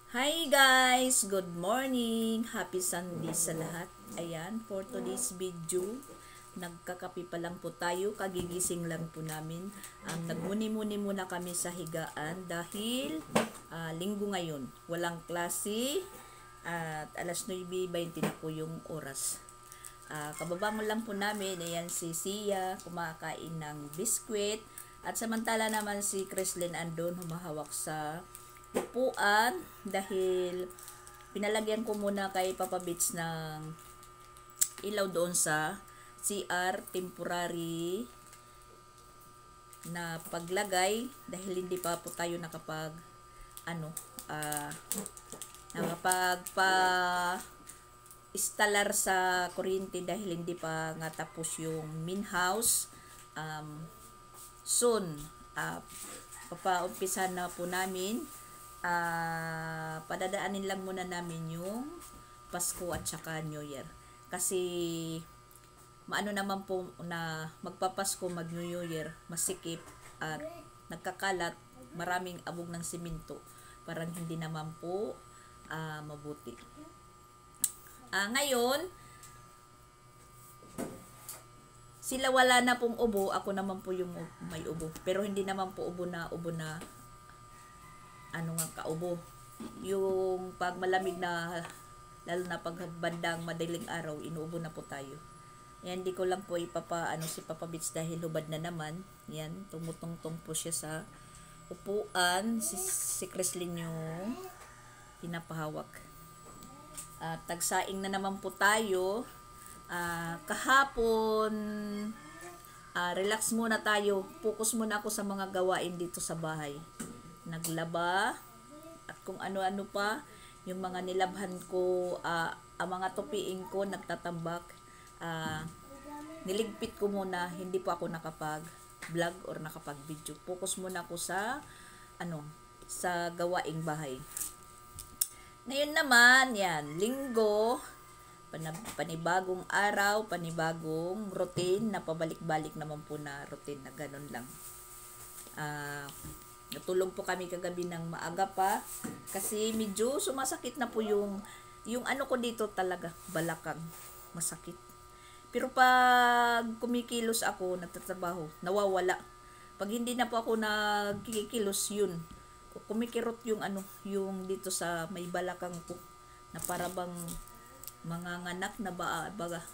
Hi guys! Good morning! Happy Sunday sa lahat. Ayan, for today's video, nagkakape pa lang po tayo, kagigising lang po namin. Nagmuni-muni muna kami sa higaan dahil linggo ngayon. Walang klase at alas 9:20 na po yung oras. Kababangon lang po namin, ayan si Sia, kumakain ng biskwit. At samantala naman si Creslyn andon humahawak sa upuan dahil pinalagyan ko muna kay Papa Beats ng ilaw doon sa CR, temporary na paglagay dahil hindi pa po tayo nakapag installer sa kuryente dahil hindi pa nga tapos yung main house. Soon papaumpisa na po namin. Padadaanin lang muna namin yung Pasko at saka New Year kasi maano naman po na magpapasko mag New Year masikip at nagkakalat, maraming abog ng simento, parang hindi naman po mabuti. Ngayon sila wala na pong ubo, ako naman po yung may ubo, pero hindi naman po ubo na kaubo. Yung pag malamig na, lalo na pag bandang madaling araw, inuubo na po tayo. Yan, di ko lang po si Papa Beats dahil hubad na naman. Yan, tumutungtong po siya sa upuan. Si Creslyn yung pinapahawak. Tagsaing na naman po tayo. Kahapon, relax muna tayo. Focus muna ako sa mga gawain dito sa bahay. Naglaba at kung ano-ano pa yung mga nilabhan ko, ang mga tupiing ko nagtatambak, niligpit ko muna, hindi po ako nakapag vlog or nakapag video. Focus muna ako sa sa gawaing bahay. Ngayon naman, yan, linggo, panibagong araw, panibagong routine na pabalik-balik naman po na routine na ganun lang. Natulog po kami kagabi ng maaga pa kasi medyo sumasakit na po yung ano ko dito talaga, balakang masakit. Pero pag kumikilos ako, nagtatrabaho, nawawala. Pag hindi na po ako nagkikilos, yun, kumikirot yung yung dito sa may balakang ko na para bang manganganak na baga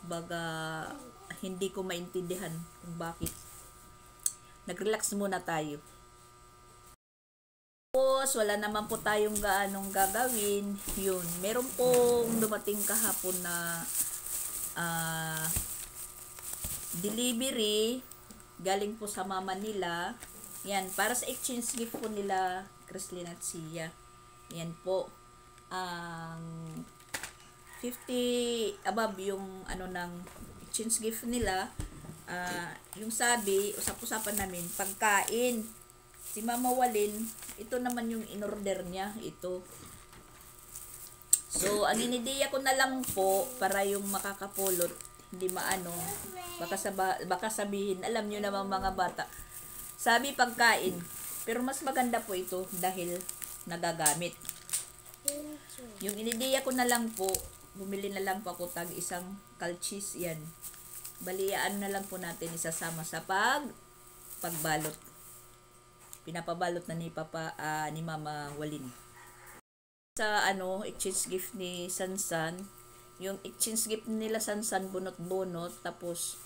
hindi ko maintindihan kung bakit. Nag-relax muna tayo. Tapos, wala naman po tayong gaanong gagawin. Yun, meron pong dumating kahapon na delivery galing po sa mama nila. Yan, para sa exchange gift po nila, Creslyn at Sia. Yan po. 50 above yung ng exchange gift nila. Yung sabi, usap-usapan namin, pagkain. Si Mama Walin, ito naman yung in-order niya, ito. So, ang inidiya ko na lang po, para yung makakapulot, hindi baka sabihin, alam nyo naman mga bata, sabi pagkain, pero mas maganda po ito dahil nagagamit. Yung inidiya ko na lang po, bumili na lang po ako isang kalchis, yan. Baliaan na lang po natin isasama sa pagbalot. Pinapabalot na ni Mama Walin. Sa exchange gift ni Sansan, yung exchange gift nila Sansan bunot-bunot, tapos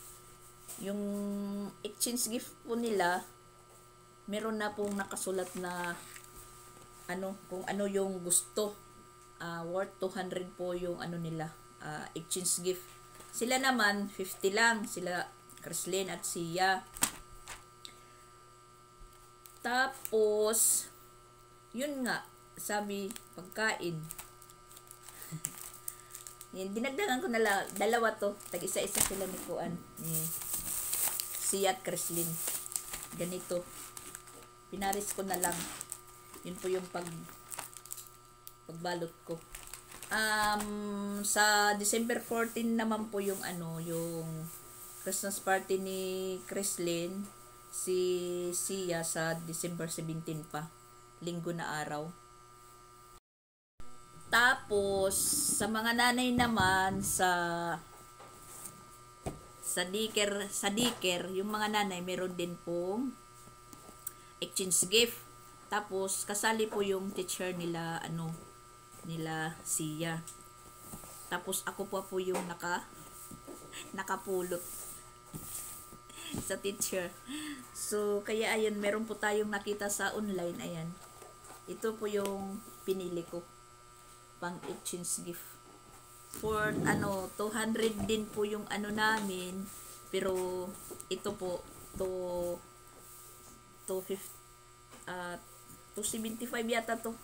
yung exchange gift po nila meron na pong nakasulat na kung ano yung gusto. Worth 200 po yung nila, exchange gift. Sila naman 50 lang, sila Creslyn at Sia. Tapos, yun nga, sabi, pagkain. Yan, dinagdagan ko na dalawa to. Tag-isa-isa sila ni Sia at Creslyn. Ganito. Pinaris ko na lang. Yun po yung pagbalot ko. Sa December 14 naman po yung yung Christmas party ni Creslyn, si Sia sa December 17 pa, linggo na araw. Tapos, sa mga nanay naman, sa daycare, yung mga nanay, meron din pong exchange gift. Tapos, kasali po yung teacher nila, nila Sia. Tapos, ako po yung nakapulot sa teacher. So, kaya ayun, meron po tayong nakita sa online, ayan. Ito po yung pinili ko, pang exchange gift. For, 200 din po yung namin, pero, ito po, 275 yata to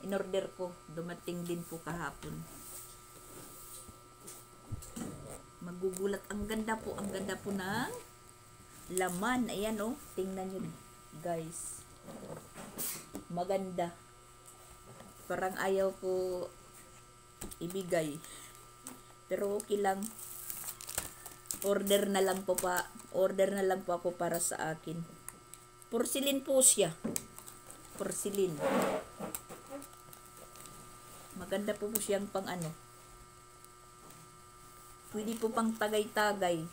in order ko, dumating din po kahapon. Magugulat, ang ganda po ng laman. Ayan tingnan nyo guys, maganda, parang ayaw ko ibigay, pero okay lang, order na lang po ako para sa akin. Porcelain po siya. Porcelain. Maganda po siyang pang pwede po pang tagay-tagay.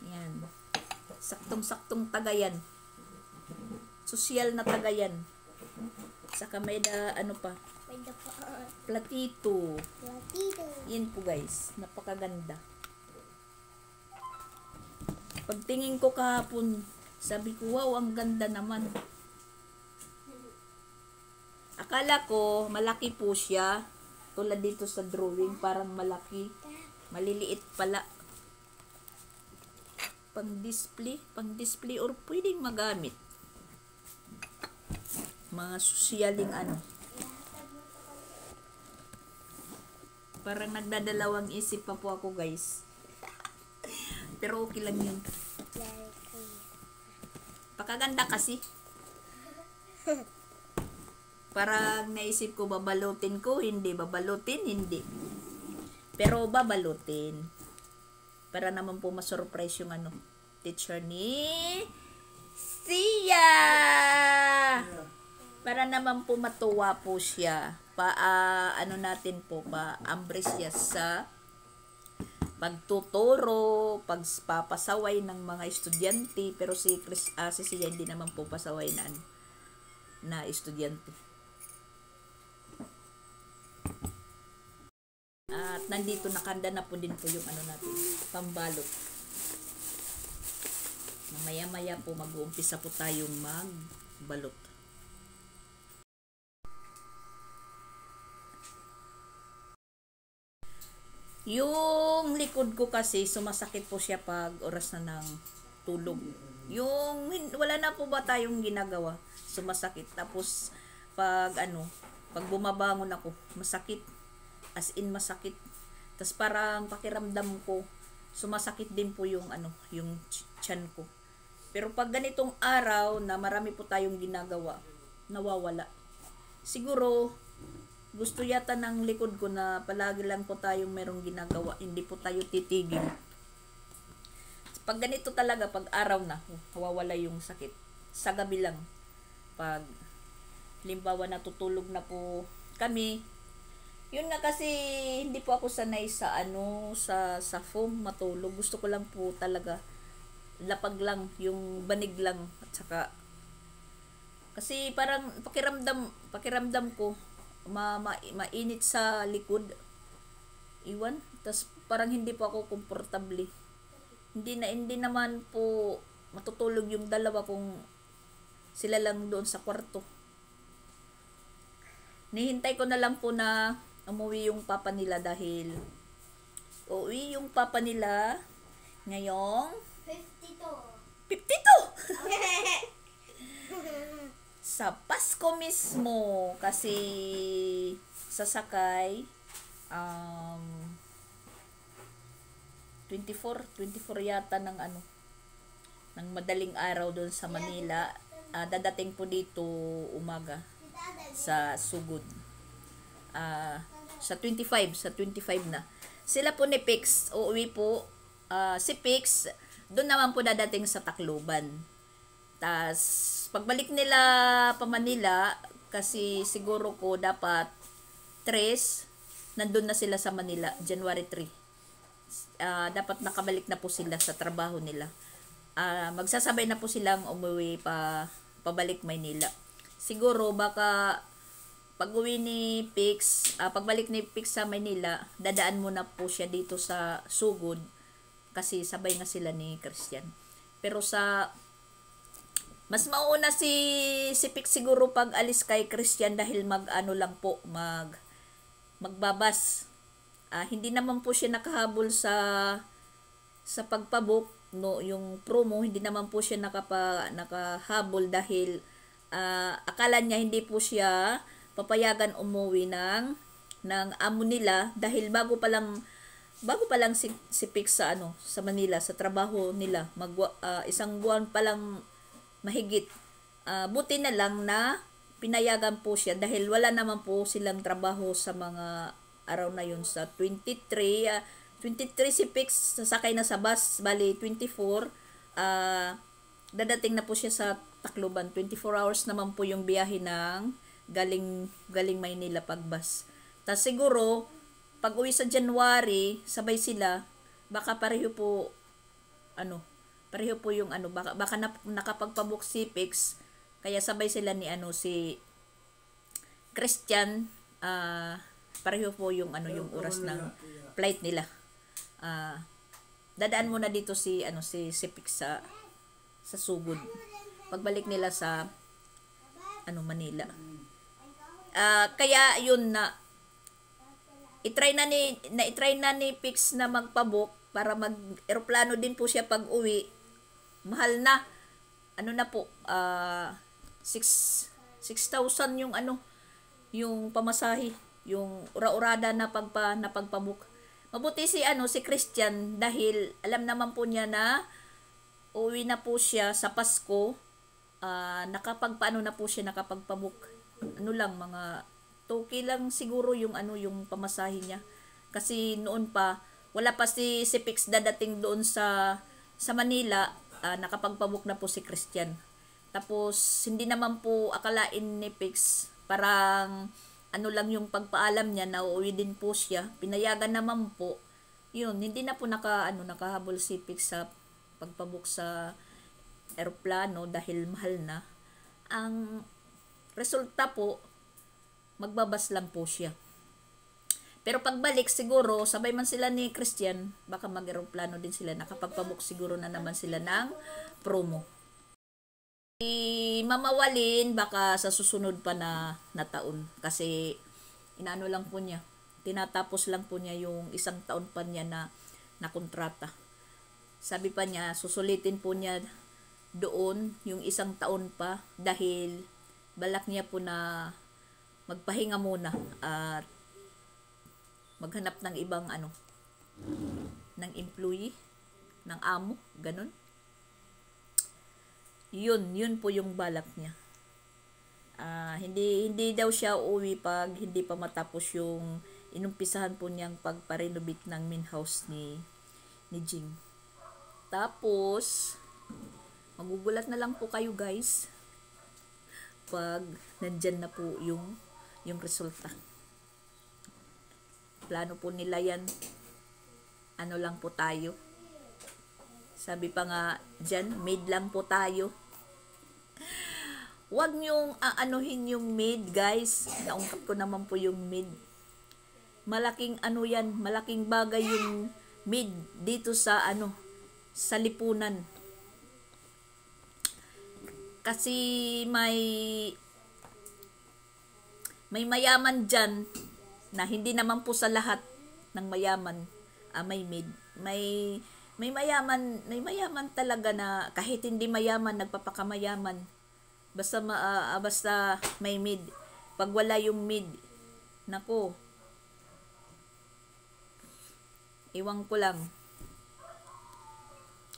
Yan. Saktong-saktong tagayan. Sosyal na tagayan. Saka may pa. Platito. Yan po guys. Napakaganda. Pagtingin ko kahapon, sabi ko, wow, ang ganda naman. Akala ko, malaki po siya. Tulad dito sa drawing, parang malaki. Maliliit pala. Pang-display or pwedeng magamit. Mga sosyaling Parang nagdadalawang isip pa po ako guys. Pero okay lang yun. Pakaganda kasi. Parang naisip ko, babalutin ko, hindi. Babalutin, hindi. Pero babalutin. Para naman po masurprise yung teacher ni Sia. Para naman po matuwa po siya. Natin po, pa-ambres siya sa pagtuturo, pagpapasaway ng mga estudyante, pero si Sia hindi naman po pasaway na estudyante. At nandito nakanda na po din po yung natin, pambalot. Mamaya-maya po mag-uumpisa po tayong magbalot. Yung likod ko kasi, sumasakit po siya pag oras na ng tulog. Yung, wala na po ba tayong ginagawa? Sumasakit. Tapos, pag bumabangon ako, masakit. As in, masakit. Tapos parang pakiramdam ko, sumasakit din po yung, yung tiyan ko. Pero pag ganitong araw na marami po tayong ginagawa, nawawala. Siguro, gusto yata ng likod ko na palagi lang po tayong merong ginagawa, hindi po tayo titigil. Pag ganito talaga, pag araw na, nawawala yung sakit. Sa gabi lang, pag limbawa natutulog na po kami, yun nga kasi hindi po ako sanay sa sa foam matulog. Gusto ko lang po talaga lapag lang, yung banig lang, at saka kasi parang pakiramdam ko mainit sa likod. Iwan. Tas parang hindi po ako komportable. Hindi naman po matutulog yung dalawa kung sila lang doon sa kwarto. Nihintay ko na lang po na umuwi yung papa nila dahil uuwi yung papa nila ngayong 52! Sa Pasko mismo kasi sasakay 24 yata ng ng madaling araw doon sa Manila. Dadating po dito umaga sa Sugod. Sa 25 na. Sila po ni Pix, uuwi po. Si Pix, doon naman po dadating sa Tacloban. Tas pagbalik nila pa Manila, kasi siguro ko dapat nandun na sila sa Manila, January 3. Dapat nakabalik na po sila sa trabaho nila. Magsasabay na po silang umuwi pabalik Maynila. Siguro baka pag-uwi ni Pix, pagbalik ni Pix sa Maynila, dadaan muna po siya dito sa Sugod kasi sabay nga sila ni Christian. Pero mas mauna si Pix siguro pag alis kay Christian dahil magbabas. Hindi naman po siya nakahabol sa pagpabook, no, yung promo, hindi naman po siya nakahabol dahil akala niya hindi po siya papayagan umuwi ng amo nila dahil bago pa lang si Pix sa Manila sa trabaho nila, isang buwan pa lang mahigit. Buti na lang na pinayagan po siya dahil wala naman po silang trabaho sa mga araw na yun. Sa 23 si Pix sasakay na sa bus, bali 24 dadating na po siya sa Tacloban. 24 hours naman po yung biyahe ng galing Maynila pag bus. Tas siguro pag uwi sa January, sabay sila, baka pareho po yung baka nakapagpabook si Pix, kaya sabay sila ni si Christian, pareho po yung yung oras ng flight nila. Dadaan muna dito si Pix sa Sugod. Pagbalik nila sa Manila. Kaya yun na itry na ni Pix na magpabook para mag-eroplano din po siya pag uwi. Mahal na. Na po, 6,000 yung yung pamasahe, yung ura-urada na pagpabook. Mabuti si Christian dahil alam naman po niya na uwi na po siya sa Pasko. Nakapagpaano na po siya, nakapagpabook. Mga 2K lang siguro yung yung pamasahe niya. Kasi noon pa wala pa si Pix dadating doon sa Manila, nakapagpabook na po si Christian. Tapos hindi naman po akalain ni Pix, parang lang yung pagpaalam niya na uuwi din po siya. Pinayagan naman po. Yun, hindi na po nakahabol si Pix sa pagpabook sa eroplano dahil mahal na. Ang resulta po, magbabas lang po siya. Pero pagbalik siguro, sabay man sila ni Christian, baka mag-eroplano din sila. Nakapagpabook siguro na naman sila ng promo. Mamawalin baka sa susunod pa na taon. Kasi lang po niya. Tinatapos lang po niya yung isang taon pa niya na kontrata. Sabi pa niya, susulitin po niya doon yung isang taon pa dahil balak niya po na magpahinga muna at maghanap ng ibang ng employee, ng amo, ganun. Yun po yung balak niya. Hindi daw siya uuwi pag hindi pa matapos yung inumpisahan po niyang pagpa-renovate ng main house ni Jing. Tapos magugulat na lang po kayo guys pag nandyan na po yung resulta. Plano po nila yan. Lang po tayo. Sabi pa nga dyan, maid lang po tayo. Huwag niyong aanuhin yung maid guys. Naungkat ko naman po yung maid. Malaking yan, malaking bagay yung maid dito sa sa lipunan. Kasi may mayaman dyan na hindi naman po sa lahat ng mayaman may maid. May mayaman talaga na kahit hindi mayaman, nagpapakamayaman. Basta may maid. Pag wala yung maid, nako, iwan ko lang.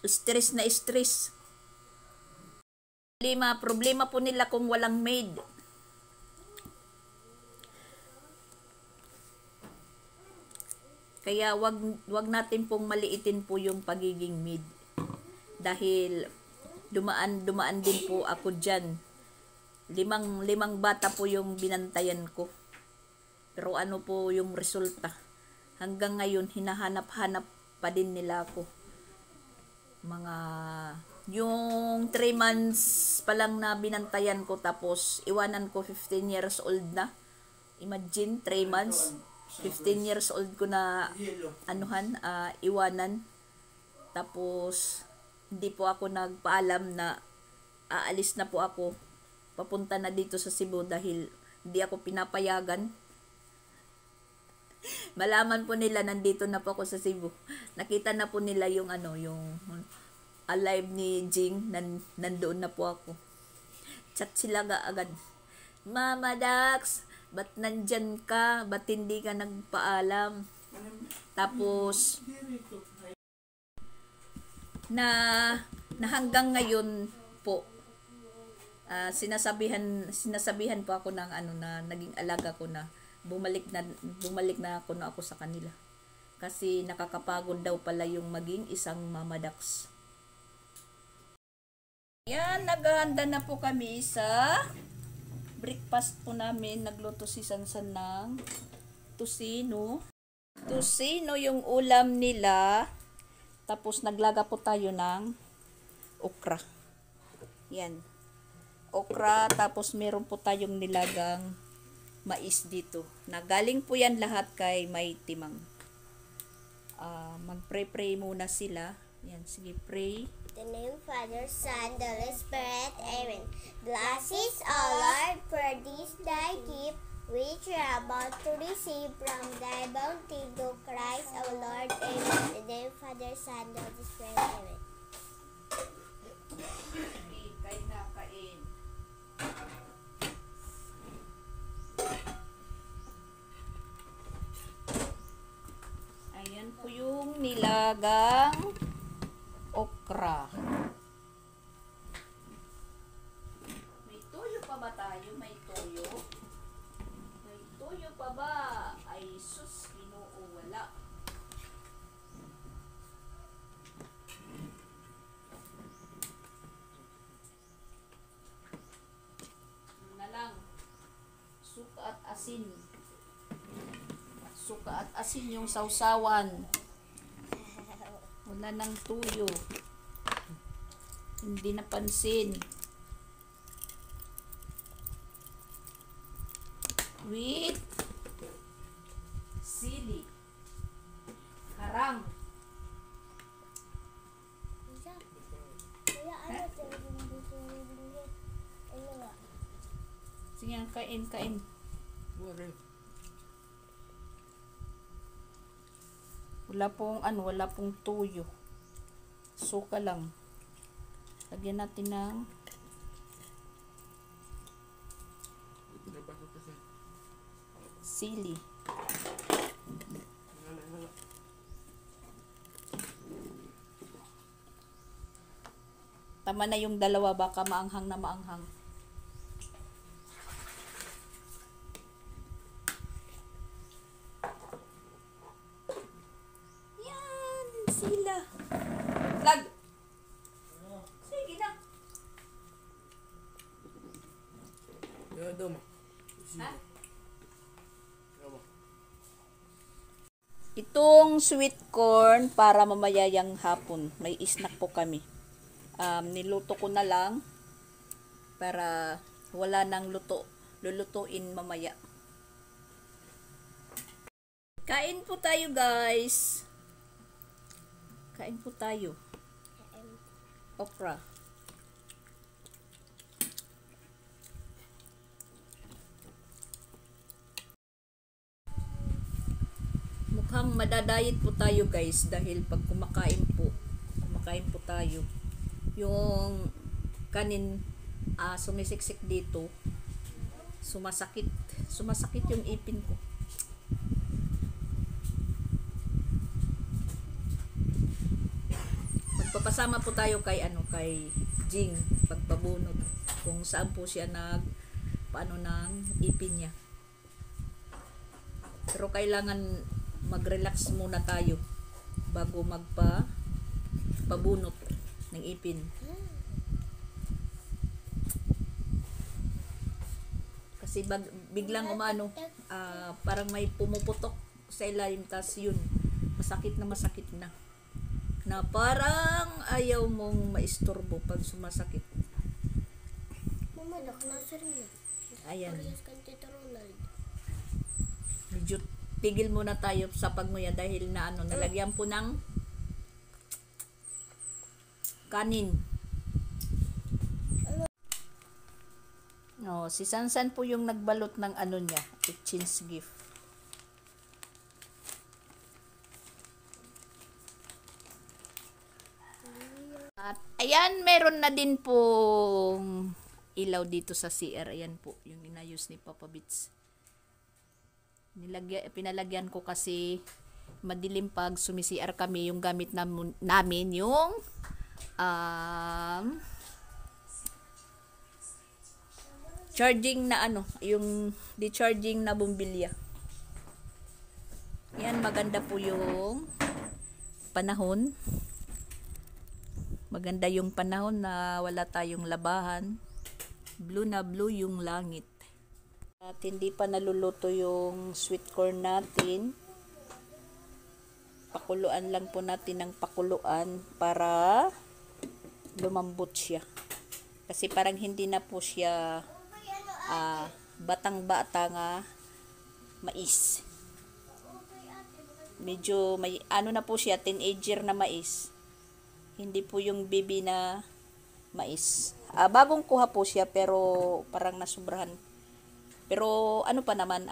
Stress na stress. Problema po nila kung walang maid. Kaya wag natin pong maliitin po yung pagiging maid. Dahil dumaan din po ako diyan. Limang bata po yung binantayan ko. Pero ano po yung resulta? Hanggang ngayon, hinahanap-hanap pa din nila ako. Mga, yung 3 months pa lang na binantayan ko, tapos iwanan ko 15 years old na. Imagine, 3 months, 15 years old ko na iwanan. Tapos, hindi po ako nagpaalam na aalis na po ako. Papunta na dito sa Cebu dahil hindi ako pinapayagan. Malaman po nila nandito na po ako sa Cebu. Nakita na po nila yung yung alive ni Jing, nandoon na po ako. Chat sila agad. Mama Dax, ba't nandyan ka? Ba't hindi ka nagpaalam? Tapos, na hanggang ngayon po, sinasabihan po ako ng na naging alaga ko na bumalik na ako sa kanila. Kasi nakakapagod daw pala yung maging isang Mama Dax. Yan, naghahanda na po kami sa breakfast po namin. Nagluto si Sansan ng tusino. Tusino yung ulam nila. Tapos naglaga po tayo ng okra. Yan. Okra, tapos meron po tayong nilagang mais dito. Nagaling po yan lahat kay May Timang. Mag-pray muna sila. Yan, sige, pray. In the name of Father, Son, the Holy Spirit. Amen. Blessed, O Lord, for this thy gift, which we are about to receive from thy bounty through Christ our Lord. Amen. In the name of Father, Son, the Holy Spirit. Amen. Kain na, kain. Ayan po yung nilagang okra. May toyo pa ba tayo? May toyo? May toyo pa ba? Ay sus, Ginoo, wala. Ano na lang? Suka at asin. Suka at asin yung sausawan. Wala nang tuyo. Hindi napansin. With sili. Harang. Kuya, ano ito? Ano nga? Sige, kain. Wala pong tuyo. Suka lang. Lagyan natin ng sili. Tama na yung dalawa, baka maanghang na maanghang. Yan, sila. Lag. Sige na. Ha? Itong sweet corn para mamayayang hapon. May snack po kami. Niluto ko na lang para wala nang lulutuin mamaya. Kain po tayo, guys. Kain po tayo. Okra. Mukhang madadayet po tayo, guys, dahil pag kumakain po tayo, yung kanin sumisiksik dito, sumasakit yung ipin ko. Magpapasama po tayo kay Jing pagpabunot kung saan po siya paano ng ipin niya. Pero kailangan mag-relax muna tayo bago pabunot ng ipin. Kasi biglang parang may pumuputok sa ilalim, tas yun, masakit na. Na parang ayaw mong maistorbo pag sumasakit. Mama, nasa rin. Ayan. Parehas kang Tito Ronald. Medyo tigil muna tayo sa pagmuya dahil na nalagyan po ng kanin. Si Sansan po yung nagbalot ng niya, exchange gift. At ayan, meron na din pong ilaw dito sa CR. Ayan po, yung inayos ni Papa Bits. Pinalagyan ko kasi madilim pag sumi-CR kami. Yung gamit namin yung charging na yung di-charging na bumbilya. Yan, maganda po yung panahon. Maganda yung panahon na wala tayong labahan. Blue na blue yung langit. At hindi pa naluluto yung sweet corn natin. Pakuluan lang po natin ng pakuluan para lumambot siya. Kasi parang hindi na po siya batang-bata nga mais. Medyo may na po siya, teenager na mais. Hindi po yung baby na mais. Bagong kuha po siya pero parang nasubrahan. Pero pa naman,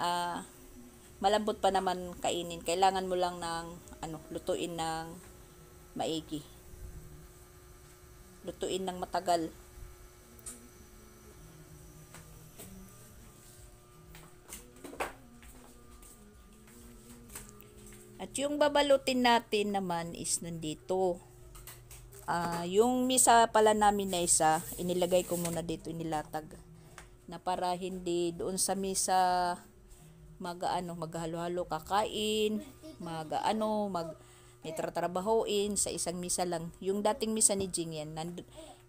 malambot pa naman kainin. Kailangan mo lang ng lutuin ng maigi. Lutuin ng matagal. At yung babalutin natin naman is nandito. Yung misa pala namin na isa, inilagay ko muna dito, inilatag. Na para hindi doon sa misa maghalo-halo kakain, may tratrabahoin sa isang misa lang. Yung dating misa ni Jing yan,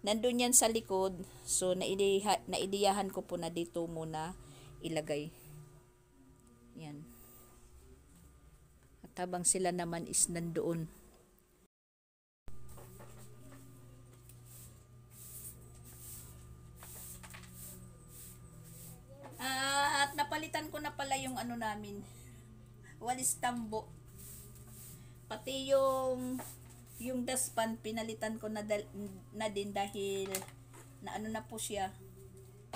nandun yan sa likod. So naidiyahan ko po na dito muna ilagay. Yan. At habang sila naman is nandoon. At napalitan ko na pala yung namin, walis tambo. Pati yung daspan pinalitan ko na din dahil na po siya,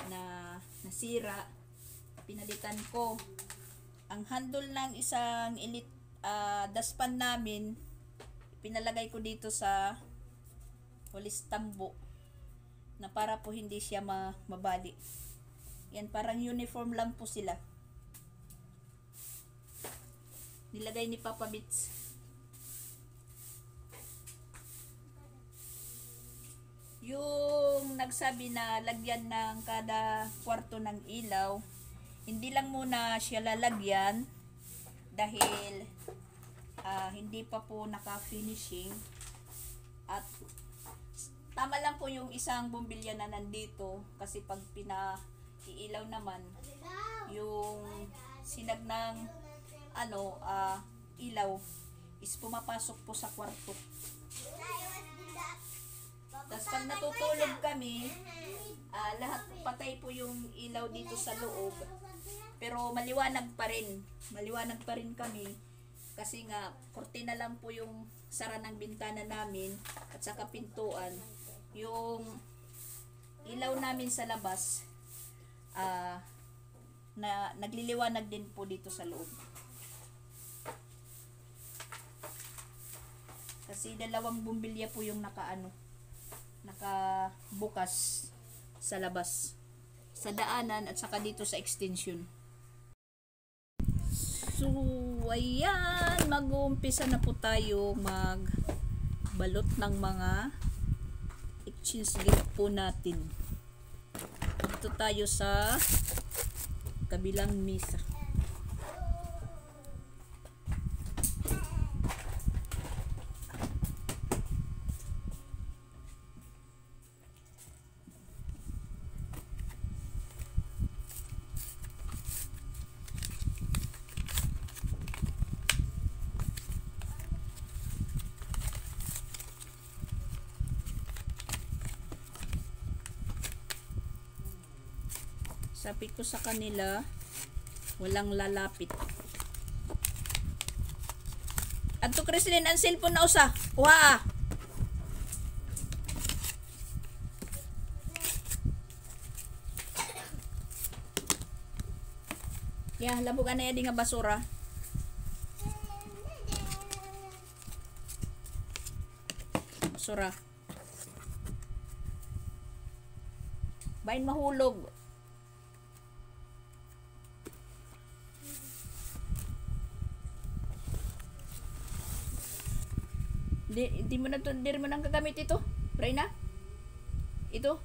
na nasira. Pinalitan ko. Ang handle ng isang elite daspan namin, pinalagay ko dito sa walis tambo na para po hindi siya mabali. Yan, parang uniform lang po sila. Nilagay ni Papa Bits. Yung nagsabi na lagyan ng kada kwarto ng ilaw, hindi lang muna siya lalagyan dahil hindi pa po naka-finishing. At tama lang po yung isang bumbilya na nandito kasi pag iilaw naman yung sinag ng ilaw is pumapasok po sa kwarto. Tapos pag natutulog kami, lahat patay po yung ilaw dito sa loob, pero maliwanag pa rin kami kasi nga kortina lang po yung sara ng bintana namin at saka pintuan. Yung ilaw namin sa labas na nagliliwanag din po dito sa loob. Kasi dalawang bumbilya po yung nakabukas sa labas, sa daanan at saka dito sa extension. So ayan, mag-uumpisa na po tayo magbalot ng mga exchange gift po natin. Dito tayo sa kabilang misa. Sabi ko sa kanila, walang lalapit. Adto Chrislyn, ang cellphone na usa. Kuha. Ya, labugan na yan nga basura. Basura. Bain mahulog. Di mo na to, di mo nang gagamit ito. Try na. Ito.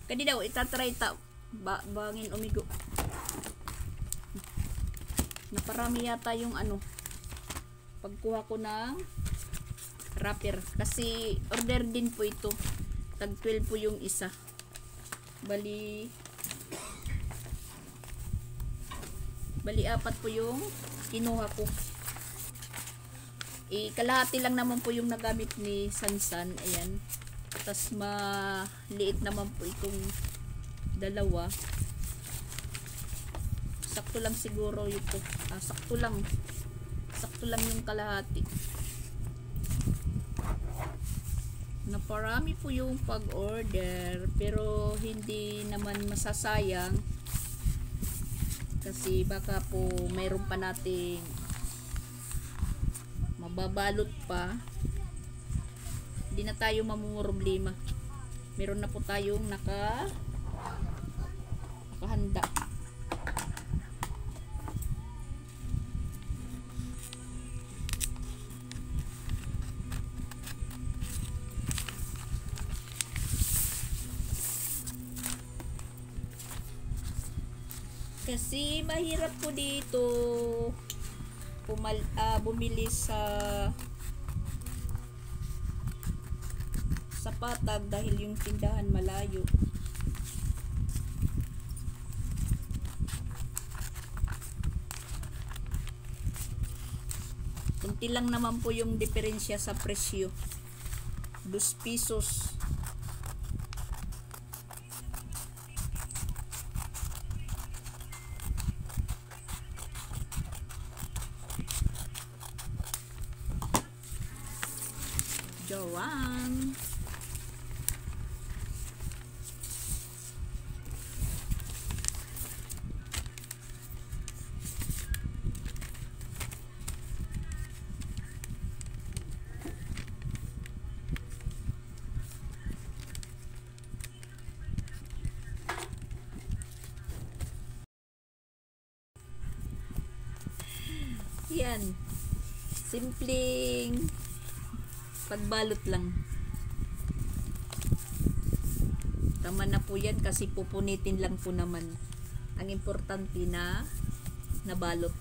Kadi daw itatry ta. Bangin umigo. Naparami yata yung ano. Pagkuha ko ng wrapper. Kasi order din po ito. Tag 12 po yung isa. Bali 4 po yung kinuha ko. Kalahati lang naman po yung nagamit ni Sansan. Ayan. Tapos maliit naman po itong dalawa. Sakto lang siguro ito. Sakto lang. Sakto lang yung kalahati. Naparami po yung pag-order. Pero hindi naman masasayang. Kasi baka po mayroon pa nating mababalot pa. Hindi na tayo mamumroblema. Meron na po tayong nakahanda. Kasi mahirap po dito bumili sa Patag dahil yung tindahan malayo. Kunti lang naman po yung diferensya sa presyo. 2 pesos. Joanne. Yan. Simpleng pagbalot lang. Tama na po yan kasi pupunitin lang po naman. Ang importante na nabalot.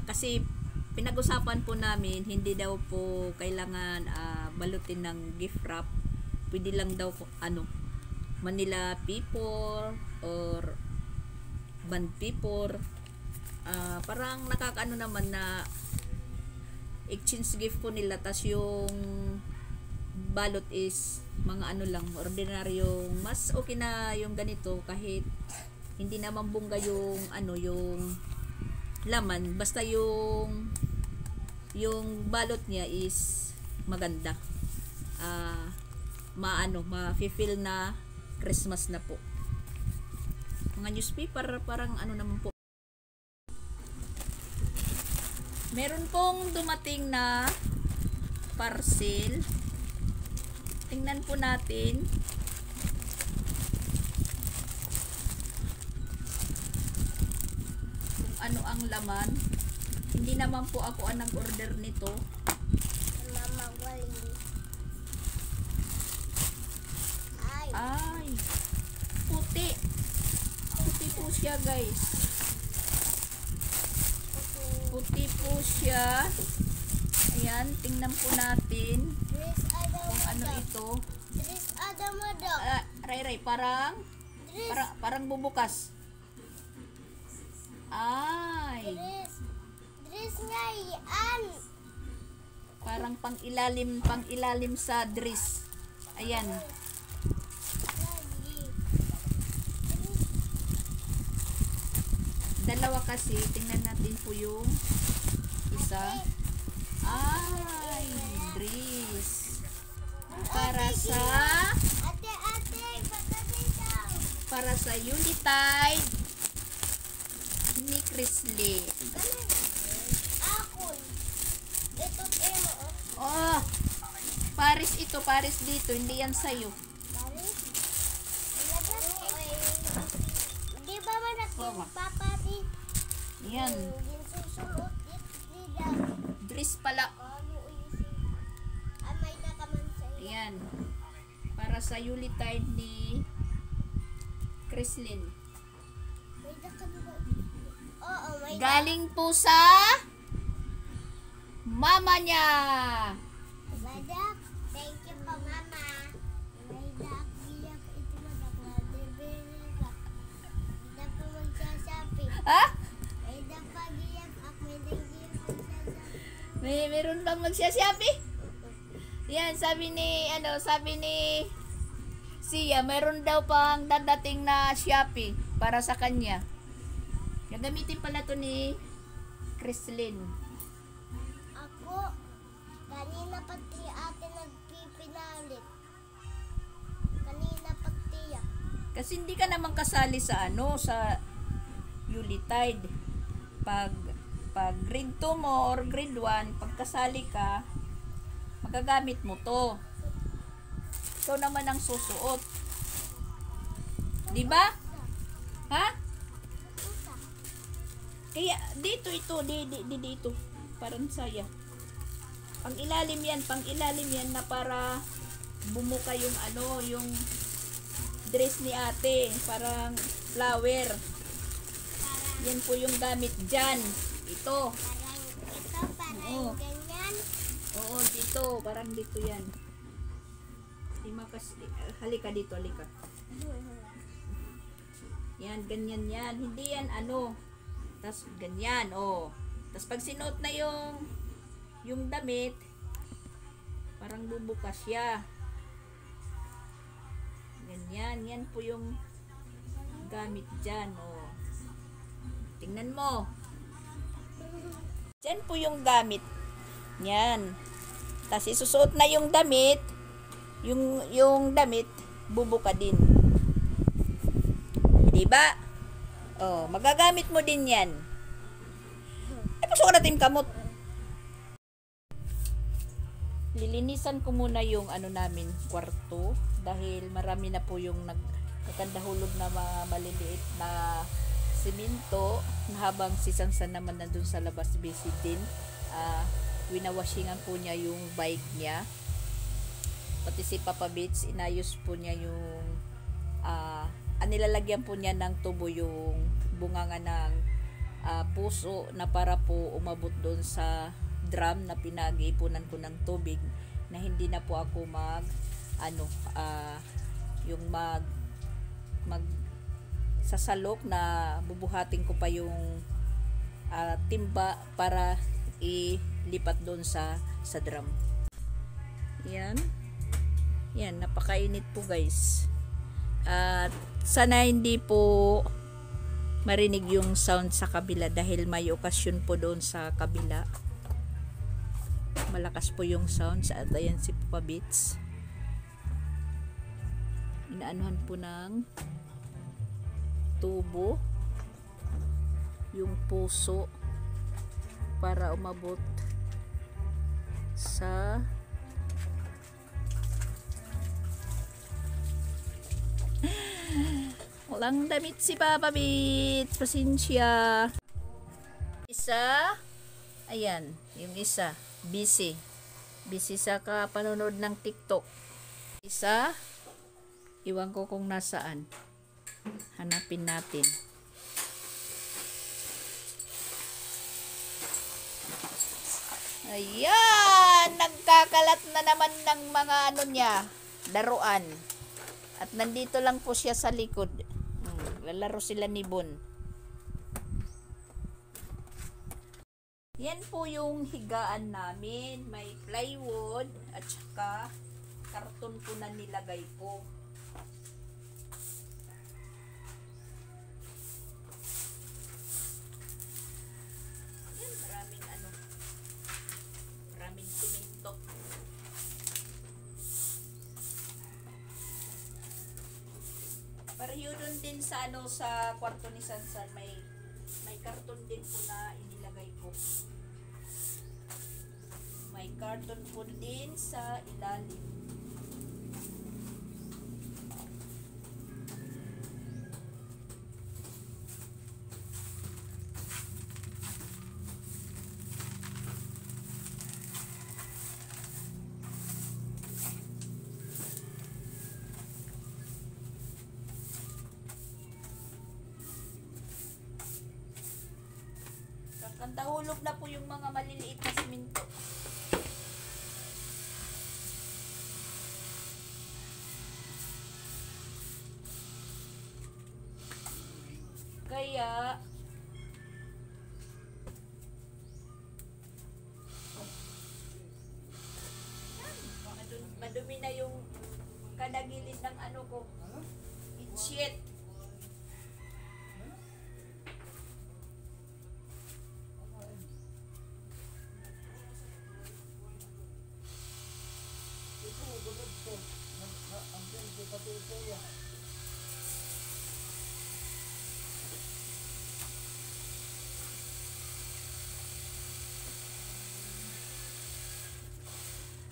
Kasi pinag-usapan po namin, hindi daw po kailangan balutin ng gift wrap. Pwede lang daw Manila paper or band paper. Parang nakakaano naman na exchange gift po nila, tas yung balot is mga lang, ordinaryong, mas okay na yung ganito kahit hindi naman bongga yung yung laman, basta yung balot niya is maganda. Ma-feel na Christmas na po. Mga newspaper parang naman po. Meron pong dumating na parcel. Tingnan po natin. Kung ano ang laman. Hindi naman po ako ang nag-order nito. Mama Wali. Ay. Puti. Puti po siya, guys. Puti po siya. Ayan, tingnan po natin kung ano ito. Ray, parang bubukas. Ay. Parang pang ilalim sa dress. Ayan. dalawa kasi. Tingnan natin po yung isa. Ay, dress. Para sa para sa Unitide ni Chrisley. Oh, Paris ito, Paris dito, hindi yan sa'yo. Di ba man papati? Yan, dress pala. Yan, para sa Unitide ni Chrislyn. Galing po sa mama niya. Thank you po, mama. May dak, biyak ito na Hindi po magsasabi. Ha? May dak pagiyak at may dagdiyak magsasabi. Meron bang magsasabi? Yan, sabi ni Sia, meron daw pang dadating na Shopee para sa kanya. Gagamitin pala to ni Chrislyn. Ako, kanina pati ate nagpipinalit. Kanina pati ya. Kasi hindi ka naman kasali sa sa Unitide. Pag grade 2 mo or grade 1, pag kasali ka, magagamit mo to. Ikaw naman ang susuot. Di ba? Ha? Kaya dito dito. Parang saya. Pang ilalim yan na para bumuka yung yung dress ni ate. Parang flower. Yan po yung gamit dyan. Ito. Parang ganyan. Oo, dito. Parang dito yan. Halika dito, halika. Yan, ganyan yan. Hindi yan tas ganyan, Tas pag sinuot na yung damit, parang bubukas siya. Ganyan, yan po yung gamit dyan, Tingnan mo. Dyan po yung gamit. Yan. Tas isusuot na yung damit, yung damit, bubuka din. Diba? Magagamit mo din yan. Pasok natin kamot. Lilinisan ko muna yung namin, kwarto. Dahil marami na po yung nagkakandahulog na mga maliliit na simento. Habang si Sansan naman nandun sa labas busy din. Winawashingan po niya yung bike niya. Pati si Papa Beats, inayos po niya yung nilalagyan po niya ng tubo yung bunganga ng puso na para po umabot doon sa drum na pinag-iipunan ko ng tubig, na hindi na po ako yung sasalok na bubuhatin ko pa yung timba para ilipat doon sa drum. Yan, napakainit po guys. At sana hindi po marinig yung sound sa kabila dahil may okasyon po doon sa kabila. Malakas po yung sound. At ayan si Papa Beats. Inaanuhan po ng tubo yung puso para umabot sa walang damit si Papa Beats. Pasensya. Isa. Ayan. Yung isa. Busy. Busy sa panonood ng TikTok. Isa. Iwan ko kung nasaan. Hanapin natin. Ayan. Nagkakalat na naman ng mga niya. Laruan. At nandito lang po siya sa likod. Lalaro sila ni Bon. Yan po yung higaan namin. May plywood at saka karton po na nilagay ko. Pareho dun din sa ano sa kwarto ni Sansan, may karton din po na inilagay ko. May karton po din sa ilalim. Kakantahulog na po yung mga maliliit na siminto. Kaya madumi na yung kadagilid ng ano ko. Shit.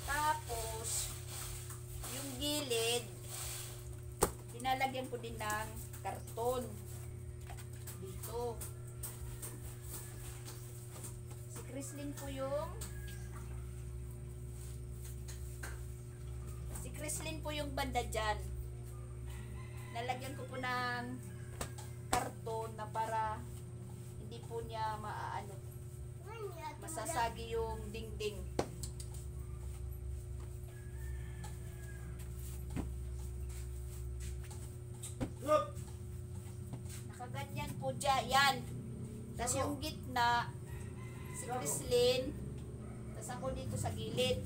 Tapos, yung gilid, pinalagyan ko din ng karton. Dito. Si Chrislyn po yung banda dyan. Nalagyan ko po ng karton na para hindi po niya masasagi yung dingding. Nakaganyan po dyan. Yan. Tapos yung gitna, si Chrislyn. Tapos ako dito sa gilid.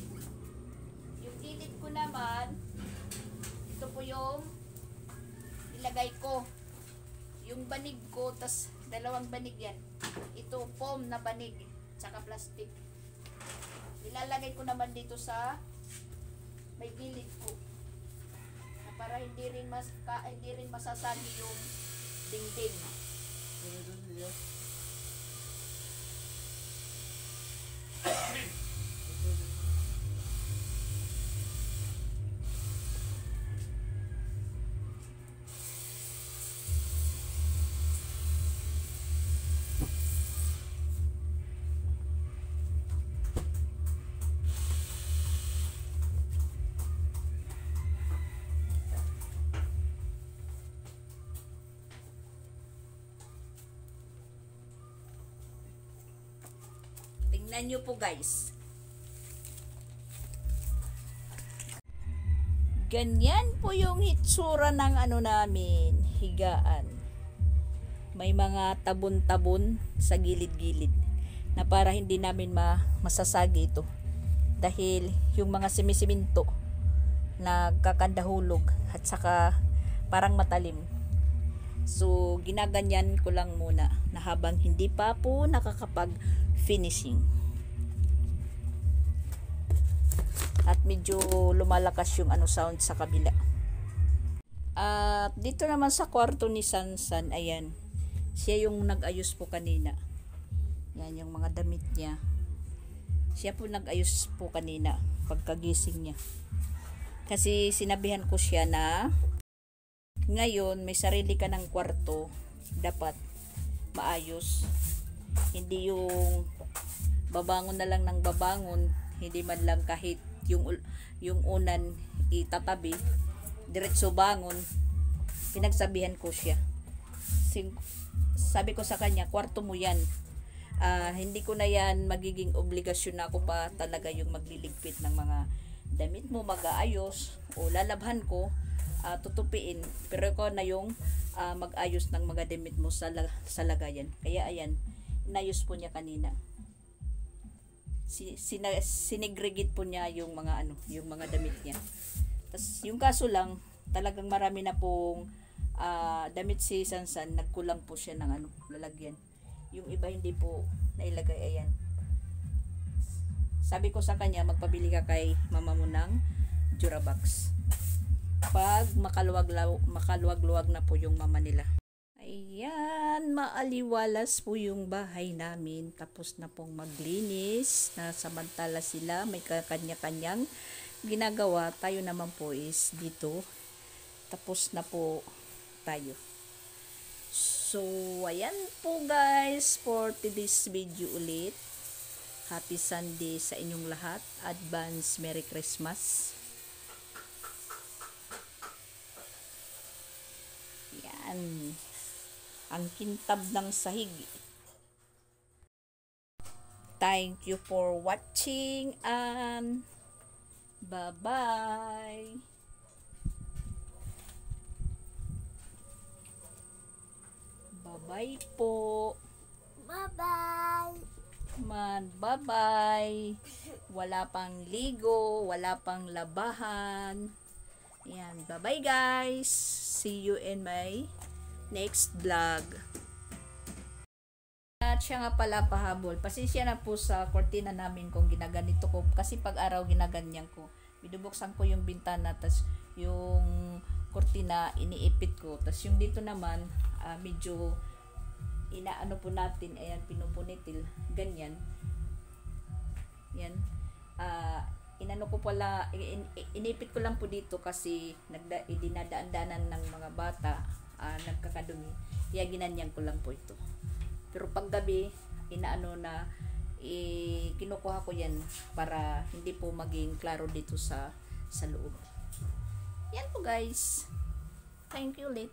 Yung gilid ko naman, ito po yung ilagay ko. Yung banig ko, tapos dalawang banig yan. Ito, foam na banig, tsaka plastic. Ilalagay ko naman dito sa may gilid ko. Para hindi rin masasagi yung dingding. Tingnan nyo po guys. Ganyan po yung hitsura ng ano namin, higaan. May mga tabon-tabon sa gilid-gilid na para hindi namin masasagi ito. Dahil yung mga simisiminto nagkakandahulog at saka parang matalim. So, ginaganyan ko lang muna na habang hindi pa po nakakapag-finishing. At medyo lumalakas yung sound sa kabila. At dito naman sa kwarto ni Sansan, ayan. Siya yung nag-ayos po kanina. Yan yung mga damit niya. Siya po nag-ayos po kanina pagkagising niya. Kasi sinabihan ko siya na ngayon may sarili ka ng kwarto, dapat maayos. Hindi yung babangon na lang ng babangon, hindi man lang kahit yung unan itatabi, diretso bangon. Pinagsabihan ko siya. Sabi ko sa kanya, kwarto mo yan. Hindi ko na yan magiging obligasyon na ako pa talaga yung magliligpit ng mga damit mo, mag-aayos o lalabhan ko, tutupiin, pero ko na yung mag-ayos ng mga damit mo sa lagayan. Kaya ayan, inayos po niya kanina. Sinegregate po niya yung mga yung mga damit niya. Tas yung kaso lang, talagang marami na pong damit si Sansan, nagkulang po siya ng lalagyan. Yung iba hindi po nailagay, ayan. Sabi ko sa kanya, magpabili ka kay mama mo ng Durabox. pag makaluwag-luwag na po yung mama nila. Ayan, maaliwalas po yung bahay namin. Tapos na pong maglinis. Samantala sila may kanya-kanyang ginagawa. Tayo naman po is dito. Tapos na po tayo. So, ayan po guys for today's video ulit. Happy Sunday sa inyong lahat. Advance Merry Christmas. Yan. Ang kintab ng sahig. Thank you for watching and bye-bye. Bye-bye po. Bye-bye. Bye-bye. Wala pang ligo, wala pang labahan. Yan. Bye-bye guys. See you in my next vlog. At siya nga pala pahabol. Pasensya na po sa kortina namin kung ginaganito ko. Kasi pag araw ginaganyan ko. Binubuksan ko yung bintana. Tas yung kortina iniipit ko. Tas yung dito naman medyo inaano po natin. Ayan, pinupunitil. Ganyan. Yan. Inano ko pala, inipit ko lang po dito kasi dinadaan-danan ng mga bata, nagkakadumi. Kaya ginanyan ko lang po ito. Pero pag gabi, inaano na, kinukuha ko yan para hindi po maging klaro dito sa loob. Yan po guys. Thank you ulit.